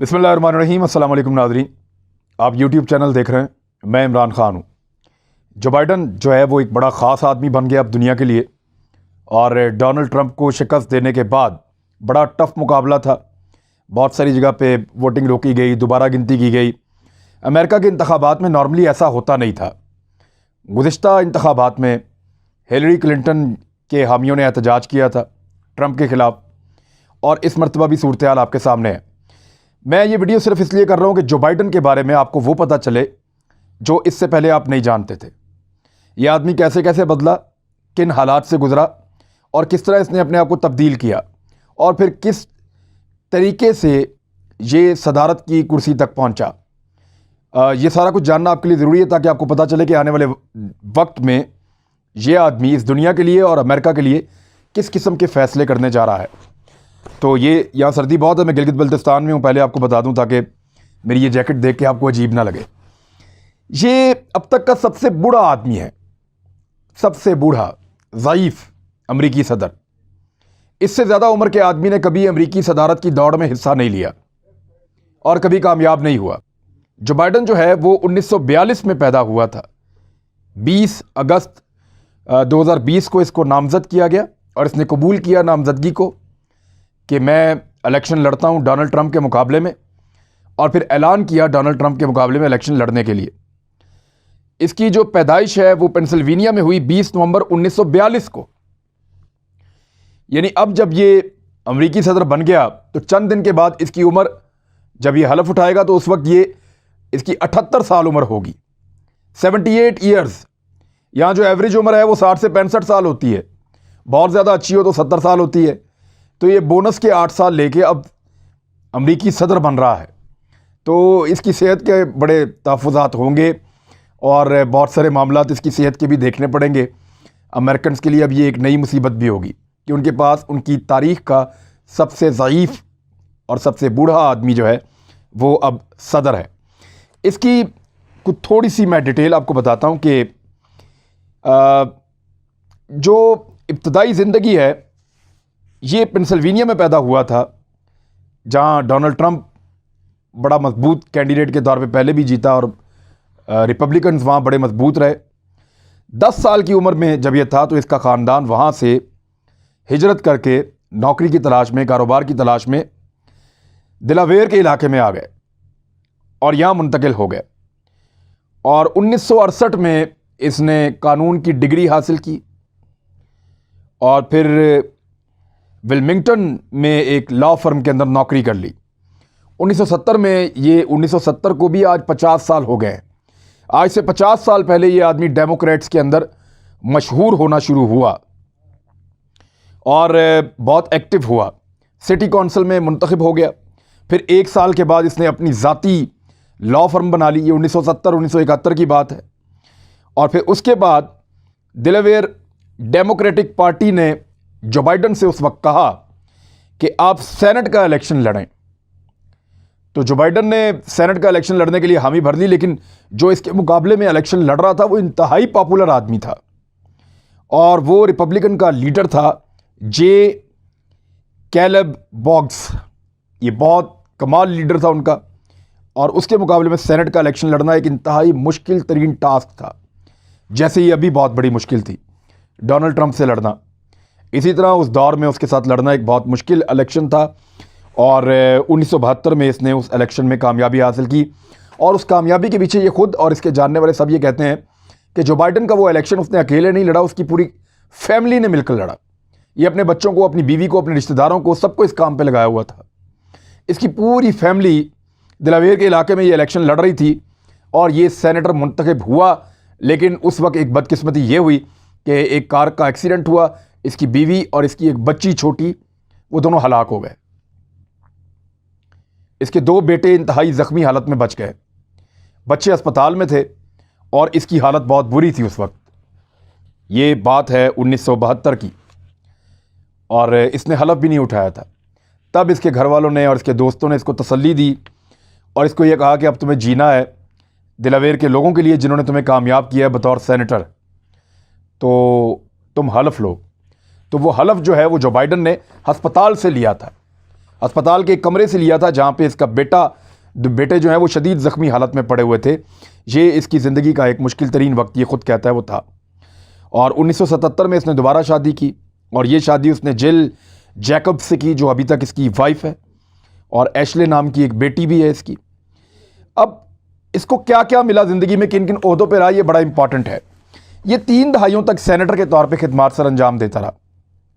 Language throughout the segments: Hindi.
बिस्मिल्लाहिर्रहमानिर्रहीम। अस्सलाम वालेकुम नाज़रीन, आप यूट्यूब चैनल देख रहे हैं। मैं इमरान ख़ान हूँ। जो बाइडन जो है वो एक बड़ा ख़ास आदमी बन गया अब दुनिया के लिए, और डोनाल्ड ट्रंप को शिकस्त देने के बाद बड़ा टफ मुकाबला था। बहुत सारी जगह पे वोटिंग रोकी गई, दोबारा गिनती की गई। अमेरिका के इंतखाबात में नॉर्मली ऐसा होता नहीं था। गुज़िश्ता इंतखाबात में हिलरी क्लिंटन के हामियों ने एहतजाज किया था ट्रंप के ख़िलाफ़, और इस मरतबा भी सूरत हाल आपके सामने है। मैं ये वीडियो सिर्फ इसलिए कर रहा हूँ कि जो बाइडन के बारे में आपको वो पता चले जो इससे पहले आप नहीं जानते थे। ये आदमी कैसे कैसे बदला, किन हालात से गुजरा, और किस तरह इसने अपने आप को तब्दील किया, और फिर किस तरीके से ये सदारत की कुर्सी तक पहुँचा। ये सारा कुछ जानना आपके लिए ज़रूरी है ताकि आपको पता चले कि आने वाले वक्त में ये आदमी इस दुनिया के लिए और अमेरिका के लिए किस किस्म के फ़ैसले करने जा रहा है। तो ये यहाँ सर्दी बहुत है, मैं गिलगित बल्तिस्तान में हूँ, पहले आपको बता दूँ ताकि मेरी ये जैकेट देख के आपको अजीब ना लगे। ये अब तक का सबसे बूढ़ा आदमी है, सबसे बूढ़ा ज़ईफ़ अमरीकी सदर। इससे ज़्यादा उम्र के आदमी ने कभी अमरीकी सदारत की दौड़ में हिस्सा नहीं लिया और कभी कामयाब नहीं हुआ। जो बाइडन जो है वो 1942 में पैदा हुआ था। 20 अगस्त 2020 को इसको नामज़द किया गया और इसने कबूल किया नामज़दगी को कि मैं इलेक्शन लड़ता हूं डोनाल्ड ट्रंप के मुकाबले में, और फिर ऐलान किया डोनाल्ड ट्रंप के मुकाबले में इलेक्शन लड़ने के लिए। इसकी जो पैदाइश है वो पेंसिल्वेनिया में हुई 20 नवंबर 1942 को। यानी अब जब ये अमेरिकी सदर बन गया तो चंद दिन के बाद इसकी उम्र, जब ये हलफ उठाएगा तो उस वक्त ये इसकी 78 साल उम्र होगी। 78 ईयर्स। यहाँ जो एवरेज उम्र है वो 60 से 65 साल होती है, बहुत ज़्यादा अच्छी हो तो 70 साल होती है। तो ये बोनस के 8 साल लेके अब अमरीकी सदर बन रहा है। तो इसकी सेहत के बड़े तहफ़्फ़ुज़ात होंगे और बहुत सारे मामलात इसकी सेहत के भी देखने पड़ेंगे। अमेरिकन्स के लिए अब ये एक नई मुसीबत भी होगी कि उनके पास उनकी तारीख़ का सबसे ज़ईफ़ और सबसे बूढ़ा आदमी जो है वो अब सदर है। इसकी कुछ थोड़ी सी मैं डिटेल आपको बताता हूँ कि जो इब्तदाई ज़िंदगी है ये पेंसिल्वेनिया में पैदा हुआ था, जहाँ डोनाल्ड ट्रंप बड़ा मजबूत कैंडिडेट के तौर पे पहले भी जीता और रिपब्लिकन्स वहाँ बड़े मजबूत रहे। 10 साल की उम्र में जब यह था तो इसका ख़ानदान वहाँ से हिजरत करके नौकरी की तलाश में, कारोबार की तलाश में दिलावेयर के इलाके में आ गए और यहाँ मुंतकिल हो गए। और 1968 में इसने कानून की डिग्री हासिल की और फिर विल्मिंगटन में एक लॉ फर्म के अंदर नौकरी कर ली। 1970 में ये 1970 को भी आज 50 साल हो गए हैं। आज से 50 साल पहले ये आदमी डेमोक्रेट्स के अंदर मशहूर होना शुरू हुआ और बहुत एक्टिव हुआ। सिटी कौंसिल में मुंतखब हो गया। फिर 1 साल के बाद इसने अपनी ज़ाती लॉ फर्म बना ली। ये 1970-1971 की बात है। और फिर उसके बाद दिलावेयर डेमोक्रेटिक पार्टी ने जो बाइडन से उस वक्त कहा कि आप सेनेट का इलेक्शन लड़ें, तो जो बाइडन ने सेनेट का इलेक्शन लड़ने के लिए हामी भर ली। लेकिन जो इसके मुकाबले में इलेक्शन लड़ रहा था वो इंतहाई पॉपुलर आदमी था और वो रिपब्लिकन का लीडर था जे कैलब बॉग्स। ये बहुत कमाल लीडर था उनका, और उसके मुकाबले में सेनेट का इलेक्शन लड़ना एक इंतहाई मुश्किल तरीन टास्क था, जैसे ये अभी बहुत बड़ी मुश्किल थी डोनाल्ड ट्रंप से लड़ना। इसी तरह उस दौर में उसके साथ लड़ना एक बहुत मुश्किल इलेक्शन था। और 1972 में इसने उस इलेक्शन में कामयाबी हासिल की, और उस कामयाबी के पीछे ये खुद और इसके जानने वाले सब ये कहते हैं कि जो बाइडन का वो इलेक्शन उसने अकेले नहीं लड़ा, उसकी पूरी फैमिली ने मिलकर लड़ा। ये अपने बच्चों को, अपनी बीवी को, अपने रिश्तेदारों को, सबको इस काम पर लगाया हुआ था। इसकी पूरी फैमिली दिलावेयर के इलाके में ये इलेक्शन लड़ रही थी और ये सेनेटर मुंतखब हुआ। लेकिन उस वक्त एक बदकिस्मती ये हुई कि एक कार का एक्सीडेंट हुआ, इसकी बीवी और इसकी एक बच्ची छोटी, वो दोनों हलाक हो गए। इसके 2 बेटे इंतहाई ज़ख्मी हालत में बच गए। बच्चे अस्पताल में थे और इसकी हालत बहुत बुरी थी उस वक्त। ये बात है 1972 की, और इसने हलफ भी नहीं उठाया था। तब इसके घर वालों ने और इसके दोस्तों ने इसको तसल्ली दी और इसको ये कहा कि अब तुम्हें जीना है दिलावेयर के लोगों के लिए जिन्होंने तुम्हें कामयाब किया है बतौर सेनेटर, तो तुम हलफ लो। तो वो हलफ जो है वो जो बाइडन ने हस्पताल से लिया था अस्पताल के एक कमरे से लिया था जहाँ पे इसका बेटे जो है वो शदीद ज़ख्मी हालत में पड़े हुए थे। ये इसकी ज़िंदगी का एक मुश्किल तरीन वक्त, ये ख़ुद कहता है, वो था। और 1977 में इसने दोबारा शादी की और ये शादी उसने जिल जैकब से की, जो अभी तक इसकी वाइफ है, और एशले नाम की एक बेटी भी है इसकी। अब इसको क्या क्या मिला ज़िंदगी में, किन किन ओहदों पर रहा, ये बड़ा इंपॉर्टेंट है। ये 3 दहाइयों तक सेनेटर के तौर पे खिदमत सर अंजाम देता रहा,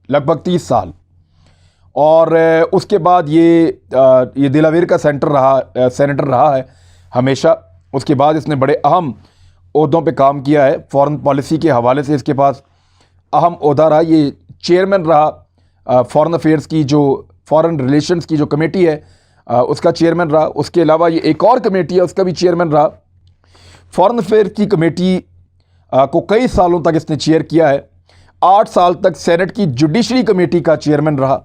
लगभग 30 साल। और उसके बाद ये दिलावेर का सेनेटर रहा है हमेशा। उसके बाद इसने बड़े अहम ओहदों पे काम किया है। फॉरेन पॉलिसी के हवाले से इसके पास अहम ओहदा रहा। ये चेयरमैन रहा फॉरेन अफेयर्स की, जो फॉरेन रिलेशंस की जो कमेटी है उसका चेयरमैन रहा। उसके अलावा ये एक और कमेटी है, उसका भी चेयरमैन रहा। फॉरेन अफेयर्स की कमेटी को कई सालों तक इसने चेयर किया है। 8 साल तक सेनेट की जुडिशरी कमेटी का चेयरमैन रहा।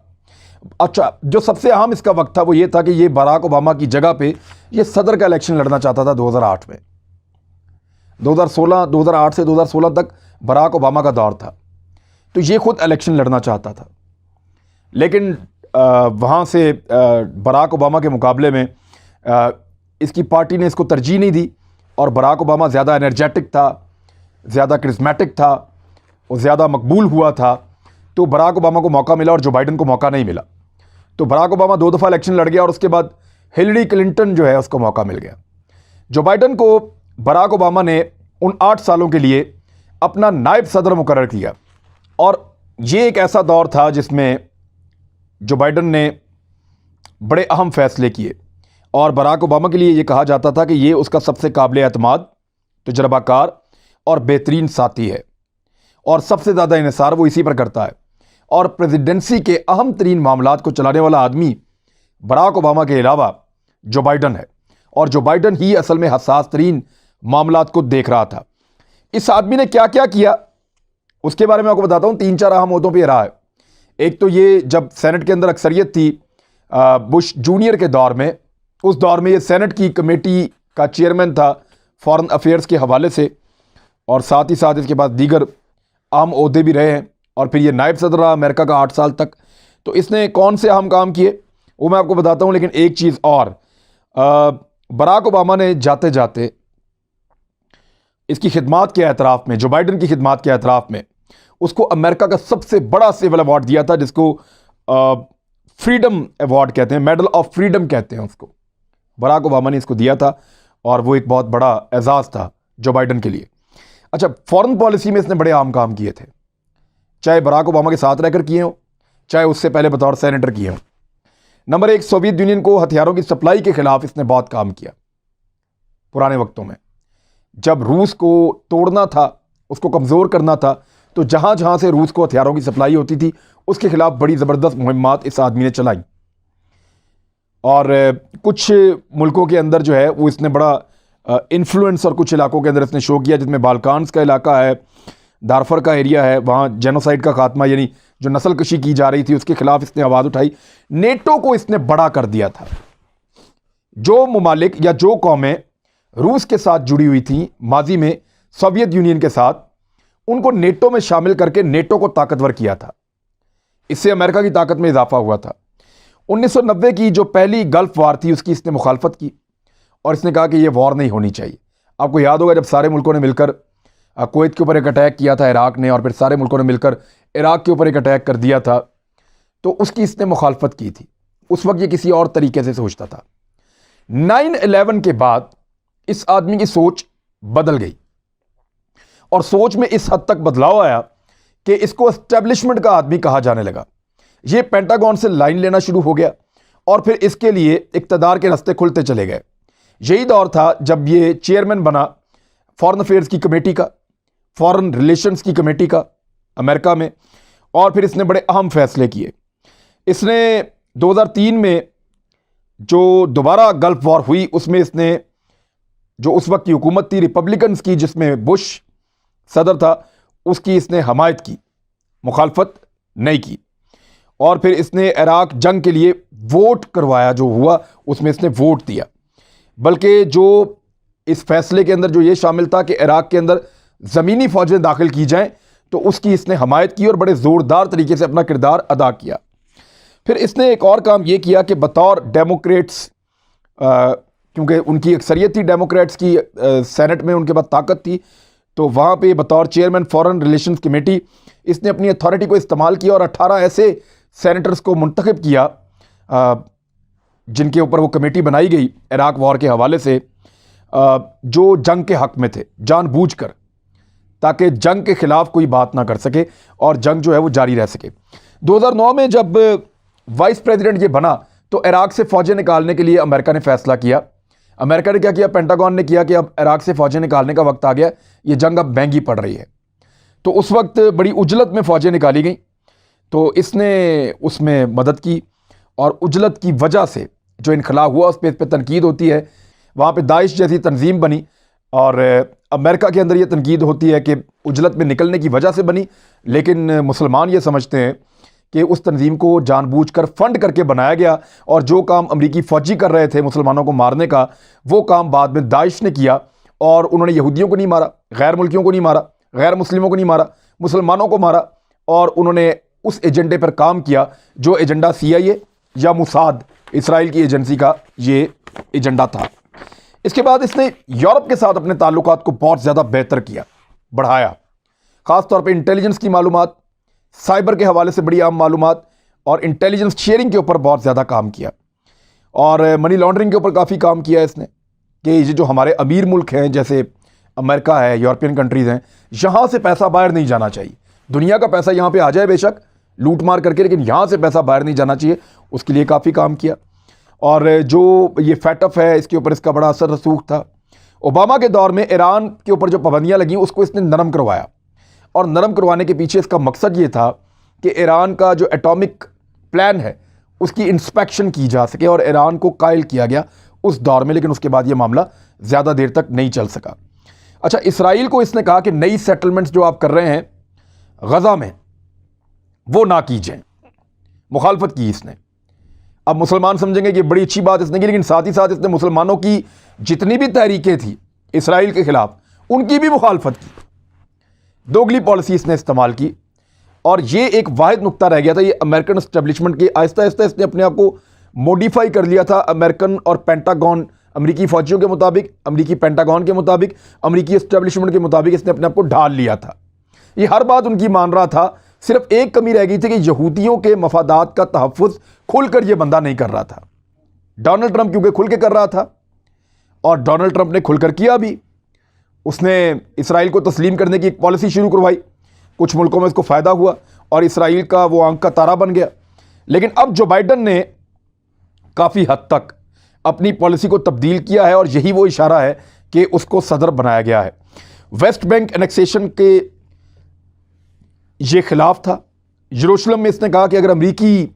अच्छा, जो सबसे अहम इसका वक्त था वो ये था कि ये बराक ओबामा की जगह पे ये सदर का इलेक्शन लड़ना चाहता था 2008 में। 2008 से 2016 तक बराक ओबामा का दौर था, तो ये खुद इलेक्शन लड़ना चाहता था। लेकिन वहाँ से बराक ओबामा के मुकाबले में इसकी पार्टी ने इसको तरजीह नहीं दी, और बराक ओबामा ज़्यादा एनर्जेटिक था, ज़्यादा क्रिस्मेटिक था और ज़्यादा मकबूल हुआ था, तो बराक ओबामा को मौका मिला और जो बाइडन को मौका नहीं मिला। तो बराक ओबामा 2 दफ़ा इलेक्शन लड़ गया और उसके बाद हिलरी क्लिंटन जो है उसको मौका मिल गया। जो बाइडन को बराक ओबामा ने उन 8 सालों के लिए अपना नायब सदर मुकर्रर किया, और ये एक ऐसा दौर था जिसमें जो बाइडन ने बड़े अहम फैसले किए, और बराक ओबामा के लिए ये कहा जाता था कि ये उसका सबसे काबिल एतमाद, तजर्बाकार और बेहतरीन साथी है, और सबसे ज़्यादा इन्हिसार वो इसी पर करता है। और प्रेसिडेंसी के अहम तरीन मामलात को चलाने वाला आदमी बराक ओबामा के अलावा जो बाइडन है, और जो बाइडन ही असल में हसास तरीन मामलात को देख रहा था। इस आदमी ने क्या क्या किया उसके बारे में आपको बताता हूँ। 3-4 अहम ओहदों पर रहा है। एक तो ये, जब सेनेट के अंदर अक्सरियत थी बुश जूनियर के दौर में, उस दौर में ये सेनेट की कमेटी का चेयरमैन था फॉरेन अफेयर्स के हवाले से, और साथ ही साथ इसके पास दीगर अहम ओहदे भी रहे हैं। और फिर ये नायब सदर रहा अमेरिका का 8 साल तक। तो इसने कौन से अहम काम किए वो मैं आपको बताता हूँ। लेकिन एक चीज़ और, बराक ओबामा ने जाते जाते इसकी खिदमात के एतराफ़ में, जो बाइडन की खिदमात के एतराफ़ में, उसको अमेरिका का सबसे बड़ा सिविल अवार्ड दिया था, जिसको फ्रीडम अवार्ड कहते हैं, मेडल ऑफ फ्रीडम कहते हैं उसको। बराक ओबामा ने इसको दिया था, और वो एक बहुत बड़ा एजाज़ था जो बाइडन के लिए। अच्छा, फॉरेन पॉलिसी में इसने बड़े आम काम किए थे, चाहे बराक ओबामा के साथ रहकर किए हों, चाहे उससे पहले बतौर सेनेटर किए हों। नंबर 1, सोवियत यूनियन को हथियारों की सप्लाई के खिलाफ इसने बहुत काम किया। पुराने वक्तों में जब रूस को तोड़ना था, उसको कमज़ोर करना था, तो जहाँ जहाँ से रूस को हथियारों की सप्लाई होती थी उसके खिलाफ बड़ी ज़बरदस्त मुहिम्मात इस आदमी ने चलाई। और कुछ मुल्कों के अंदर जो है वो इसने बड़ा इन्फ्लुएंस, और कुछ इलाकों के अंदर इसने शो किया, जिसमें बाल्कान्स का इलाका है, दारफर का एरिया है, वहाँ जेनोसाइड का खात्मा, यानी जो नस्ल कशी की जा रही थी उसके खिलाफ इसने आवाज़ उठाई। नेटो को इसने बड़ा कर दिया था। जो ममालिक या जो कौमें रूस के साथ जुड़ी हुई थी माजी में सोवियत यूनियन के साथ, उनको नेटो में शामिल करके नेटो को ताकतवर किया था। इससे अमेरिका की ताकत में इजाफा हुआ था। 1990 की जो पहली गल्फ वार थी उसकी इसने मुखालफत की, और इसने कहा कि यह वॉर नहीं होनी चाहिए। आपको याद होगा जब सारे मुल्कों ने मिलकर कुवैत के ऊपर एक अटैक किया था इराक ने, और फिर सारे मुल्कों ने मिलकर इराक के ऊपर एक अटैक कर दिया था, तो उसकी इसने मुखालफत की थी। उस वक्त ये किसी और तरीके से सोचता था। 9/11 के बाद इस आदमी की सोच बदल गई, और सोच में इस हद तक बदलाव आया कि इसको एस्टेब्लिशमेंट का आदमी कहा जाने लगा। ये पेंटागन से लाइन लेना शुरू हो गया, और फिर इसके लिए इक़्तिदार के रास्ते खुलते चले गए। यही दौर था जब ये चेयरमैन बना फॉरेन अफेयर्स की कमेटी का, फॉरेन रिलेशंस की कमेटी का अमेरिका में, और फिर इसने बड़े अहम फैसले किए। इसने 2003 में जो दोबारा गल्फ वॉर हुई उसमें इसने, जो उस वक्त की हुकूमत थी रिपब्लिकन्स की जिसमें बुश सदर था, उसकी इसने हमायत की, मुखालफत नहीं की। और फिर इसने इराक जंग के लिए वोट करवाया, जो हुआ उसमें इसने वोट दिया। बल्कि जो इस फैसले के अंदर जो ये शामिल था कि इराक के अंदर ज़मीनी फ़ौजें दाखिल की जाएं, तो उसकी इसने हमायत की और बड़े ज़ोरदार तरीके से अपना किरदार अदा किया। फिर इसने एक और काम ये किया कि बतौर डेमोक्रेट्स, क्योंकि उनकी अक्सरियत थी डेमोक्रेट्स की, सेनेट में उनके पास ताकत थी, तो वहाँ पे बतौर चेयरमैन फॉरेन रिलेशंस कमेटी इसने अपनी अथॉरिटी को इस्तेमाल किया और 18 ऐसे सेनेटर्स को मुंतखब किया जिनके ऊपर वो कमेटी बनाई गई इराक वॉर के हवाले से, जो जंग के हक़ में थे जानबूझकर, ताकि जंग के ख़िलाफ़ कोई बात ना कर सके और जंग जो है वो जारी रह सके। 2009 में जब वाइस प्रेसिडेंट ये बना तो इराक से फ़ौजें निकालने के लिए अमेरिका ने फ़ैसला किया। अमेरिका ने क्या किया, पेंटागन ने किया कि अब इराक से फ़ौजें निकालने का वक्त आ गया, ये जंग अब महंगी पड़ रही है। तो उस वक्त बड़ी उजलत में फ़ौजें निकाली गई, तो इसने उसमें मदद की और उजलत की वजह से जो इनखला हुआ उस पर तनकीद होती है। वहाँ पे दाइश जैसी तंजीम बनी और अमेरिका के अंदर ये तनकीद होती है कि उजलत में निकलने की वजह से बनी, लेकिन मुसलमान ये समझते हैं कि उस तंजीम को जानबूझकर फंड करके बनाया गया और जो काम अमरीकी फ़ौजी कर रहे थे मुसलमानों को मारने का, वो काम बाद में दाइश ने किया। और उन्होंने यहूदियों को नहीं मारा, गैर मुल्कियों को नहीं मारा, गैर मुस्लिमों को नहीं मारा, मुसलमानों को मारा, और उन्होंने उस एजेंडे पर काम किया जो एजेंडा CIA या मुसाद, इसराइल की एजेंसी का ये एजेंडा था। इसके बाद इसने यूरोप के साथ अपने ताल्लुकात को बहुत ज़्यादा बेहतर किया, बढ़ाया, ख़ास तौर पे इंटेलिजेंस की मालूमात, साइबर के हवाले से बड़ी आम मालूमात और इंटेलिजेंस शेयरिंग के ऊपर बहुत ज़्यादा काम किया। और मनी लॉन्ड्रिंग के ऊपर काफ़ी काम किया इसने कि ये जो हमारे अमीर मुल्क हैं जैसे अमेरिका है, यूरोपियन कंट्रीज़ हैं, यहाँ से पैसा बाहर नहीं जाना चाहिए। दुनिया का पैसा यहाँ पे आ जाए बेशक लूट मार करके, लेकिन यहाँ से पैसा बाहर नहीं जाना चाहिए, उसके लिए काफ़ी काम किया। और जो ये फैटफ है इसके ऊपर इसका बड़ा असर रसूख था। ओबामा के दौर में ईरान के ऊपर जो पाबंदियाँ लगी उसको इसने नरम करवाया, और नरम करवाने के पीछे इसका मकसद ये था कि ईरान का जो एटॉमिक प्लान है उसकी इंस्पेक्शन की जा सके, और ईरान को कायल किया गया उस दौर में, लेकिन उसके बाद ये मामला ज़्यादा देर तक नहीं चल सका। अच्छा, इसराइल को इसने कहा कि नई सेटलमेंट्स जो आप कर रहे हैं गज़ा में वो ना कीजिए, मुखालफत की इसने। अब मुसलमान समझेंगे कि बड़ी अच्छी बात इसने की, लेकिन साथ ही साथ इसने मुसलमानों की जितनी भी तहरीकें थी इसराइल के ख़िलाफ़ उनकी भी मुखालफत की, दोगली पॉलिसी इसने इस्तेमाल की। और ये एक वाहिद नुक्ता रह गया था, ये अमेरिकन एस्टेब्लिशमेंट के आहिस्ता आहिस्ता इसने अपने आप को मॉडिफाई कर लिया था अमेरिकन और पेंटागन, अमरीकी फ़ौजियों के मुताबिक, अमरीकी पेंटागन के मुताबिक, अमरीकी एस्टेब्लिशमेंट के मुताबिक इसने अपने आप को ढाल लिया था। ये हर बात उनकी मान रहा था, सिर्फ एक कमी रह गई थी कि यहूदियों के मफादात का तहफ़्फ़ुज़ खुलकर ये बंदा नहीं कर रहा था। डोनाल्ड ट्रंप क्योंकि खुल के कर रहा था, और डोनाल्ड ट्रंप ने खुलकर किया भी। उसने इसराइल को तस्लीम करने की एक पॉलिसी शुरू करवाई, कुछ मुल्कों में इसको फ़ायदा हुआ और इसराइल का वो आंख का तारा बन गया। लेकिन अब जो बाइडन ने काफ़ी हद तक अपनी पॉलिसी को तब्दील किया है, और यही वो इशारा है कि उसको सदर बनाया गया है। वेस्ट बैंक एनेक्सेशन के ये खिलाफ था। यरूशलेम में इसने कहा कि अगर अमरीकी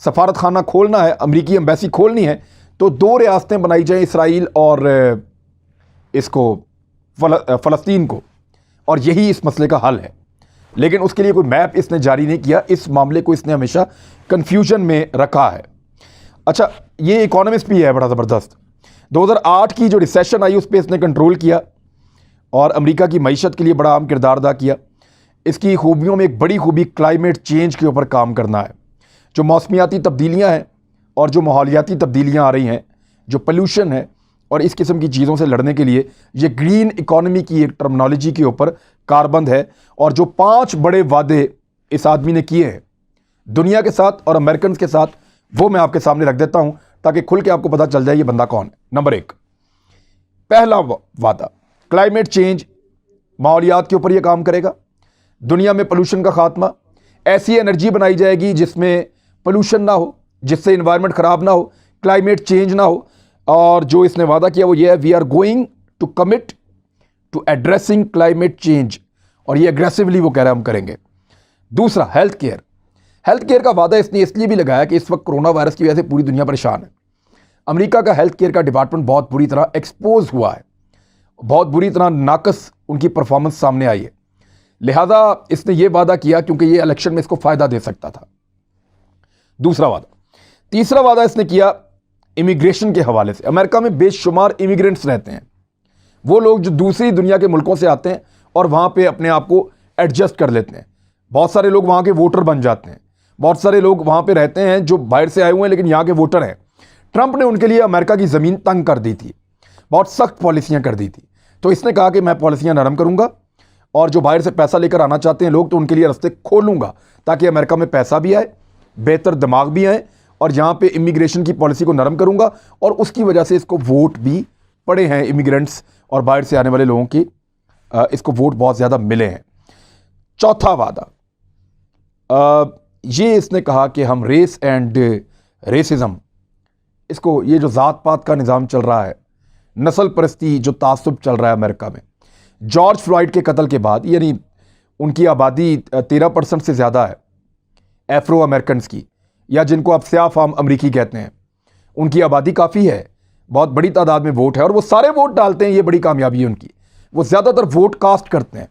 सफारत खाना खोलना है, अमरीकी एम्बेसी खोलनी है, तो 2 रियासतें बनाई जाएं, इसराइल और इसको फ़लस्तीन को, और यही इस मसले का हल है। लेकिन उसके लिए कोई मैप इसने जारी नहीं किया, इस मामले को इसने हमेशा कन्फ्यूजन में रखा है। अच्छा, ये इकोनॉमिस्ट भी है बड़ा ज़बरदस्त। 2008 की जो रिसेशन आई उस पर इसने कंट्रोल किया और अमेरिका की मईशत के लिए बड़ा अहम किरदार अदा किया। इसकी खूबियों में एक बड़ी खूबी क्लाइमेट चेंज के ऊपर काम करना है। जो मौसमियाती तब्दीलियाँ हैं और जो माहौलियाती तब्दीलियाँ आ रही हैं, जो पोल्यूशन है और इस किस्म की चीज़ों से लड़ने के लिए ये ग्रीन इकॉनमी की एक टर्मिनोलॉजी के ऊपर कारबंद है। और जो 5 बड़े वादे इस आदमी ने किए हैं दुनिया के साथ और अमेरिकन के साथ, वो मैं आपके सामने रख देता हूँ ताकि खुल के आपको पता चल जाए ये बंदा कौन है। नंबर 1, पहला वादा क्लाइमेट चेंज, माहौलियात के ऊपर ये काम करेगा। दुनिया में पोल्यूशन का खात्मा, ऐसी एनर्जी बनाई जाएगी जिसमें पोल्यूशन ना हो, जिससे इन्वायरमेंट ख़राब ना हो, क्लाइमेट चेंज ना हो। और जो इसने वादा किया वो ये है, we are going to commit to addressing climate change, और ये एग्रेसिवली वो कह रहा है हम करेंगे। दूसरा, हेल्थ केयर। हेल्थ केयर का वादा इसने इसलिए भी लगाया कि इस वक्त कोरोना वायरस की वजह से पूरी दुनिया परेशान है। अमेरिका का हेल्थ केयर का डिपार्टमेंट बहुत बुरी तरह एक्सपोज हुआ है, बहुत बुरी तरह नाकस उनकी परफॉर्मेंस सामने आई है। लिहाजा इसने ये वादा किया क्योंकि ये इलेक्शन में इसको फ़ायदा दे सकता था। दूसरा वादा। तीसरा वादा इसने किया इमिग्रेशन के हवाले से। अमेरिका में बेशुमार इमिग्रेंट्स रहते हैं, वो लोग जो दूसरी दुनिया के मुल्कों से आते हैं और वहाँ पे अपने आप को एडजस्ट कर लेते हैं। बहुत सारे लोग वहाँ के वोटर बन जाते हैं, बहुत सारे लोग वहाँ पे रहते हैं जो बाहर से आए हुए हैं लेकिन यहाँ के वोटर हैं। ट्रंप ने उनके लिए अमेरिका की ज़मीन तंग कर दी थी, बहुत सख्त पॉलिसियाँ कर दी थी। तो इसने कहा कि मैं पॉलिसियाँ नरम करूँगा और जो बाहर से पैसा लेकर आना चाहते हैं लोग, तो उनके लिए रास्ते खोलूँगा ताकि अमेरिका में पैसा भी आए, बेहतर दिमाग भी आए, और यहाँ पे इमिग्रेशन की पॉलिसी को नरम करूँगा। और उसकी वजह से इसको वोट भी पड़े हैं, इमिग्रेंट्स और बाहर से आने वाले लोगों की इसको वोट बहुत ज़्यादा मिले हैं। चौथा वादा, ये इसने कहा कि हम रेस एंड रेसिज्म, इसको, ये जो ज़ात पात का निज़ाम चल रहा है, नस्ल परस्ती जो तासुब चल रहा है अमेरिका में, जॉर्ज फ्लॉयड के कत्ल के बाद, यानी उनकी आबादी 13% से ज़्यादा है एफ्रो अमेरिकन्स की, या जिनको आप स्याह फाम अमरीकी कहते हैं, उनकी आबादी काफ़ी है, बहुत बड़ी तादाद में वोट है और वो सारे वोट डालते हैं। ये बड़ी कामयाबी है उनकी, वो ज़्यादातर वोट कास्ट करते हैं।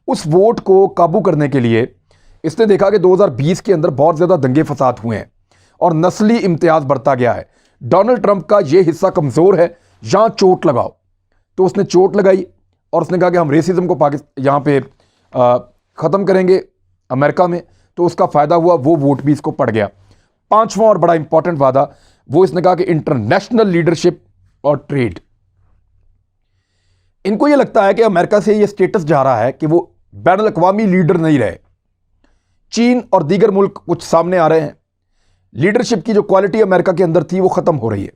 उस वोट को काबू करने के लिए इसने देखा कि 2020 के अंदर बहुत ज़्यादा दंगे फसाद हुए हैं और नस्ली इम्तियाज़ बढ़ता गया है। डोनाल्ड ट्रंप का ये हिस्सा कमज़ोर है, यहाँ चोट लगाओ। तो उसने चोट लगाई और उसने कहा कि हम रेसिज्म को पाकिस्तान यहाँ पे ख़त्म करेंगे अमेरिका में। तो उसका फ़ायदा हुआ, वो वोट भी इसको पड़ गया। पांचवा और बड़ा इंपॉर्टेंट वादा, वो इसने कहा कि इंटरनेशनल लीडरशिप और ट्रेड। इनको ये लगता है कि अमेरिका से ये स्टेटस जा रहा है कि वो बैनुल अक़वामी लीडर नहीं रहे। चीन और दीगर मुल्क कुछ सामने आ रहे हैं, लीडरशिप की जो क्वालिटी अमेरिका के अंदर थी वो ख़त्म हो रही है।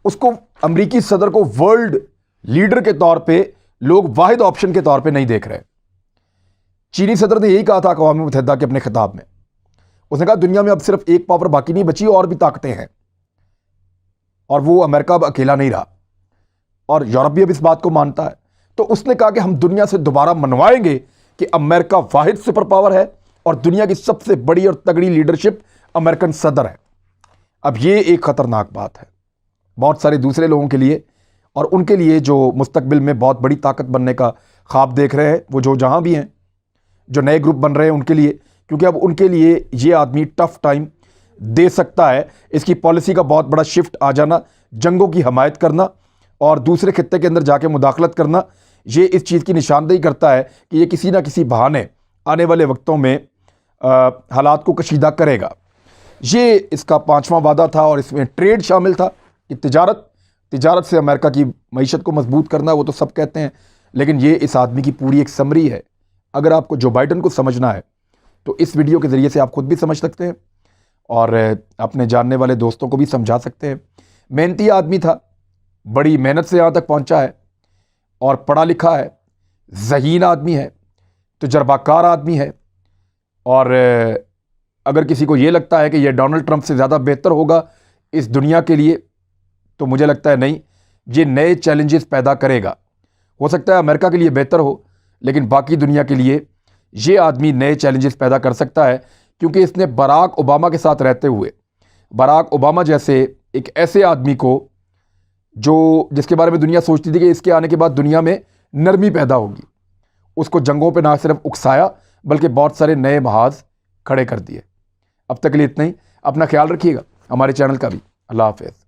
उसको, अमरीकी सदर को वर्ल्ड लीडर के तौर पे लोग वाहिद ऑप्शन के तौर पे नहीं देख रहे। चीनी सदर ने यही कहा था अक़वाम मुत्तहिदा के अपने खिताब में। उसने कहा दुनिया में अब सिर्फ एक पावर बाकी नहीं बची, और भी ताकतें हैं और वो अमेरिका अब अकेला नहीं रहा, और यूरोप भी अब इस बात को मानता है। तो उसने कहा कि हम दुनिया से दोबारा मनवाएंगे कि अमेरिका वाहिद सुपर पावर है और दुनिया की सबसे बड़ी और तगड़ी लीडरशिप अमेरिकन सदर है। अब ये एक ख़तरनाक बात है बहुत सारे दूसरे लोगों के लिए, और उनके लिए जो मुस्तकबिल में बहुत बड़ी ताकत बनने का ख्वाब देख रहे हैं, वो जो जहाँ भी हैं, जो नए ग्रुप बन रहे हैं उनके लिए, क्योंकि अब उनके लिए ये आदमी टफ टाइम दे सकता है। इसकी पॉलिसी का बहुत बड़ा शिफ्ट आ जाना, जंगों की हमायत करना और दूसरे खित्ते के अंदर जाके मुदाखलत करना, ये इस चीज़ की निशानदेही करता है कि ये किसी ना किसी बहाने आने वाले वक्तों में हालात को कशीदा करेगा। ये इसका पांचवा वादा था और इसमें ट्रेड शामिल था कि तिजारत से अमेरिका की मईशत को मजबूत करना, वो तो सब कहते हैं, लेकिन ये इस आदमी की पूरी एक समरी है। अगर आपको जो बाइडन को समझना है तो इस वीडियो के ज़रिए से आप खुद भी समझ सकते हैं और अपने जानने वाले दोस्तों को भी समझा सकते हैं। मेहनती आदमी था, बड़ी मेहनत से यहाँ तक पहुँचा है और पढ़ा लिखा है, ज़हीन आदमी है, तजर्बाकार आदमी है। और अगर किसी को ये लगता है कि यह डोनाल्ड ट्रंप से ज़्यादा बेहतर होगा इस दुनिया के लिए, तो मुझे लगता है नहीं, ये नए चैलेंजेस पैदा करेगा। हो सकता है अमेरिका के लिए बेहतर हो, लेकिन बाकी दुनिया के लिए ये आदमी नए चैलेंजेस पैदा कर सकता है, क्योंकि इसने बराक ओबामा के साथ रहते हुए, बराक ओबामा जैसे एक ऐसे आदमी को जिसके बारे में दुनिया सोचती थी कि इसके आने के बाद दुनिया में नरमी पैदा होगी, उसको जंगों पे ना सिर्फ उकसाया बल्कि बहुत सारे नए महाज खड़े कर दिए। अब तक के लिए इतना ही। अपना ख्याल रखिएगा, हमारे चैनल का भी। अल्लाह हाफ़िज़।